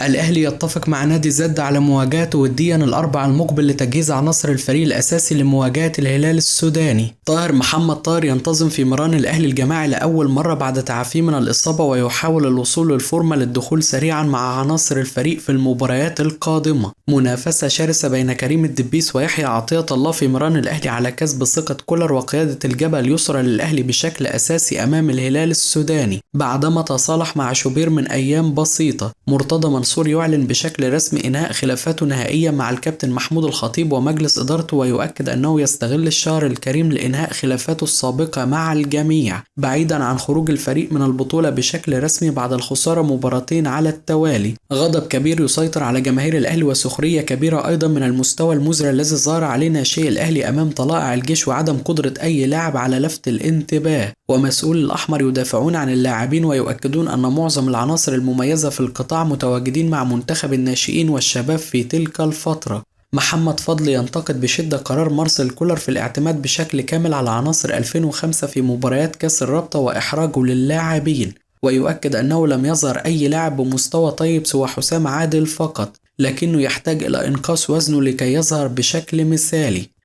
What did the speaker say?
الأهلي يتفق مع نادي زد على مواجهة وديا الأربعاء المقبل لتجهيز عناصر الفريق الأساسي لمواجهة الهلال السوداني. طاهر محمد طاهر ينتظم في مران الأهلي الجماعي لأول مرة بعد تعافيه من الإصابة، ويحاول الوصول للفورمة للدخول سريعا مع عناصر الفريق في المباريات القادمة. منافسة شرسة بين كريم الدبيس ويحيى عطية الله في مران الأهلي على كسب ثقة كولر وقيادة الجبهة اليسرى للأهلي بشكل أساسي أمام الهلال السوداني بعدما تصالح مع شوبير من أيام بسيطة. مرتضى منصور يعلن بشكل رسمي إنهاء خلافاته نهائيا مع الكابتن محمود الخطيب ومجلس إدارته، ويؤكد أنه يستغل الشهر الكريم لإنهاء خلافاته السابقة مع الجميع بعيدا عن خروج الفريق من البطولة بشكل رسمي بعد الخسارة مباراتين على التوالي. غضب كبير يسيطر على جماهير الأهلي وسخرية كبيرة أيضا من المستوى المزري الذي ظهر عليه ناشئي الأهلي أمام طلائع الجيش وعدم قدرة أي لاعب على لفت الانتباه. ومسؤول الأحمر يدافعون عن اللاعبين ويؤكدون أن معظم العناصر المميزة في القطاع متواجدين مع منتخب الناشئين والشباب في تلك الفترة. محمد فضل ينتقد بشدة قرار مارسيل كولر في الاعتماد بشكل كامل على عناصر 2005 في مباريات كأس الرابطة وإحراجه للاعبين، ويؤكد أنه لم يظهر أي لاعب بمستوى طيب سوى حسام عادل فقط، لكنه يحتاج إلى إنقاص وزنه لكي يظهر بشكل مثالي.